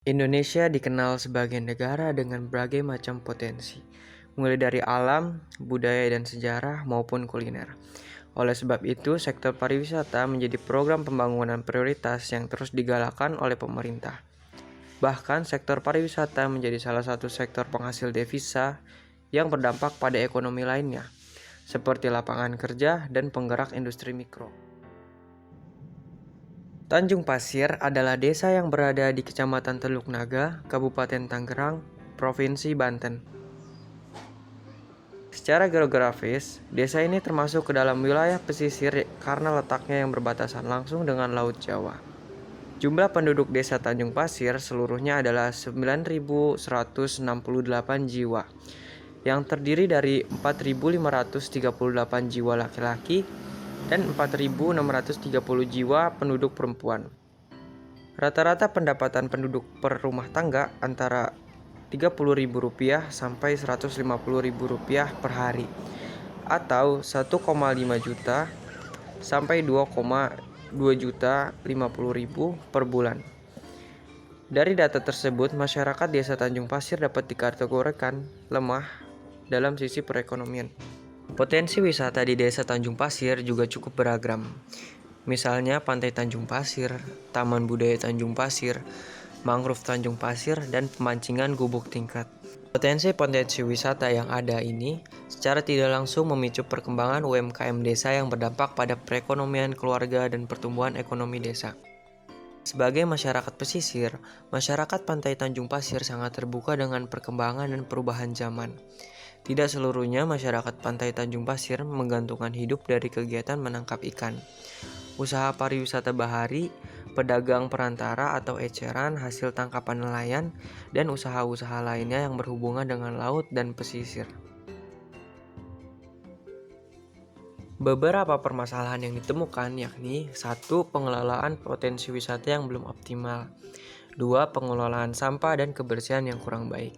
Indonesia dikenal sebagai negara dengan berbagai macam potensi, mulai dari alam, budaya dan sejarah maupun kuliner. Oleh sebab itu, sektor pariwisata menjadi program pembangunan prioritas yang terus digalakkan oleh pemerintah. Bahkan, sektor pariwisata menjadi salah satu sektor penghasil devisa yang berdampak pada ekonomi lainnya, seperti lapangan kerja dan penggerak industri mikro. Tanjung Pasir adalah desa yang berada di Kecamatan Teluk Naga, Kabupaten Tangerang, Provinsi Banten. Secara geografis, desa ini termasuk ke dalam wilayah pesisir karena letaknya yang berbatasan langsung dengan Laut Jawa. Jumlah penduduk desa Tanjung Pasir seluruhnya adalah 9.168 jiwa, yang terdiri dari 4.538 jiwa laki-laki dan 4.630 jiwa penduduk perempuan. Rata-rata pendapatan penduduk per rumah tangga antara Rp30.000 sampai Rp150.000 per hari, atau 1,5 juta sampai 2,2 juta 50.000 per bulan. Dari data tersebut, masyarakat desa Tanjung Pasir dapat dikategorikan lemah dalam sisi perekonomian. Potensi wisata di desa Tanjung Pasir juga cukup beragam. Misalnya Pantai Tanjung Pasir, Taman Budaya Tanjung Pasir, Mangrove Tanjung Pasir, dan pemancingan gubuk tingkat. Potensi-potensi wisata yang ada ini secara tidak langsung memicu perkembangan UMKM desa yang berdampak pada perekonomian keluarga dan pertumbuhan ekonomi desa. Sebagai masyarakat pesisir, masyarakat Pantai Tanjung Pasir sangat terbuka dengan perkembangan dan perubahan zaman. Tidak seluruhnya masyarakat Pantai Tanjung Pasir menggantungkan hidup dari kegiatan menangkap ikan. Usaha pariwisata bahari, pedagang perantara atau eceran hasil tangkapan nelayan, dan usaha-usaha lainnya yang berhubungan dengan laut dan pesisir. Beberapa permasalahan yang ditemukan yakni 1. Pengelolaan potensi wisata yang belum optimal. 2. Pengelolaan sampah dan kebersihan yang kurang baik.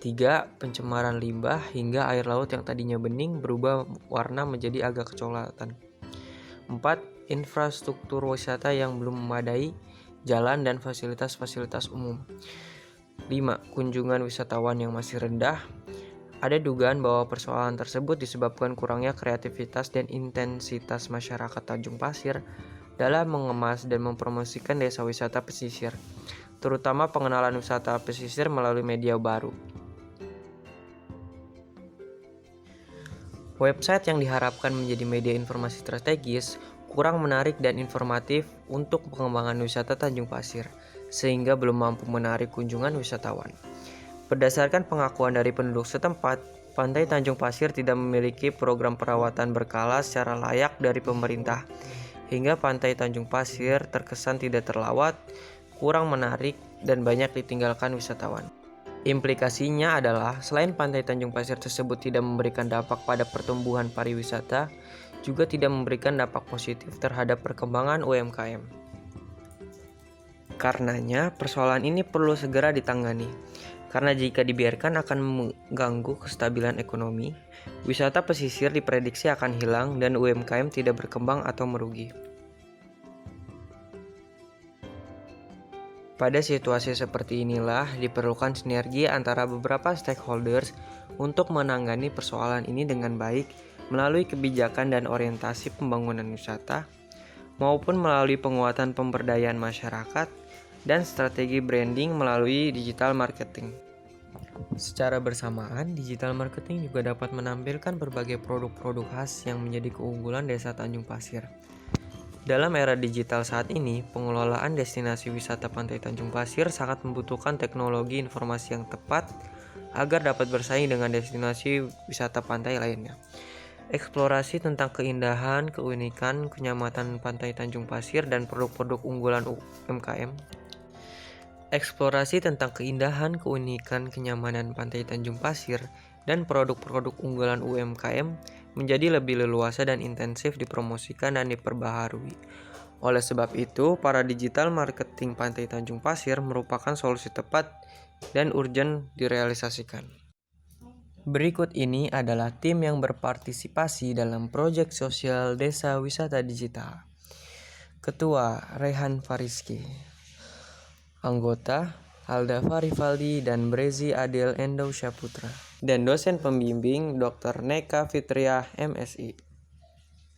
3. Pencemaran limbah hingga air laut yang tadinya bening berubah warna menjadi agak kecoklatan. 4. Infrastruktur wisata yang belum memadai, jalan dan fasilitas-fasilitas umum. 5. Kunjungan wisatawan yang masih rendah. Ada dugaan bahwa persoalan tersebut disebabkan kurangnya kreativitas dan intensitas masyarakat Tanjung Pasir dalam mengemas dan mempromosikan desa wisata pesisir, terutama pengenalan wisata pesisir melalui media baru. Website yang diharapkan menjadi media informasi strategis kurang menarik dan informatif untuk pengembangan wisata Tanjung Pasir, sehingga belum mampu menarik kunjungan wisatawan. Berdasarkan pengakuan dari penduduk setempat, Pantai Tanjung Pasir tidak memiliki program perawatan berkala secara layak dari pemerintah, hingga Pantai Tanjung Pasir terkesan tidak terlawat, kurang menarik, dan banyak ditinggalkan wisatawan. Implikasinya adalah selain Pantai Tanjung Pasir tersebut tidak memberikan dampak pada pertumbuhan pariwisata, juga tidak memberikan dampak positif terhadap perkembangan UMKM. Karenanya, persoalan ini perlu segera ditangani. Karena jika dibiarkan akan mengganggu kestabilan ekonomi, wisata pesisir diprediksi akan hilang dan UMKM tidak berkembang atau merugi. Pada situasi seperti inilah diperlukan sinergi antara beberapa stakeholders untuk menangani persoalan ini dengan baik melalui kebijakan dan orientasi pembangunan wisata, maupun melalui penguatan pemberdayaan masyarakat dan strategi branding melalui digital marketing. Secara bersamaan, digital marketing juga dapat menampilkan berbagai produk-produk khas yang menjadi keunggulan desa Tanjung Pasir. Dalam era digital saat ini, pengelolaan destinasi wisata Pantai Tanjung Pasir sangat membutuhkan teknologi informasi yang tepat agar dapat bersaing dengan destinasi wisata pantai lainnya. Eksplorasi tentang keindahan, keunikan, kenyamanan Pantai Tanjung Pasir dan produk-produk unggulan UMKM. Eksplorasi tentang keindahan, keunikan, kenyamanan Pantai Tanjung Pasir dan produk-produk unggulan UMKM menjadi lebih leluasa dan intensif dipromosikan dan diperbaharui. Oleh sebab itu, para digital marketing Pantai Tanjung Pasir merupakan solusi tepat dan urgen direalisasikan. Berikut ini adalah tim yang berpartisipasi dalam proyek sosial Desa Wisata Digital. Ketua, Rehan Fariski. Anggota, Aldafa Rivaldi, dan Brezi Adil Endo Syaputra. Dan dosen pembimbing Dr. Neka Fitriah, MSI.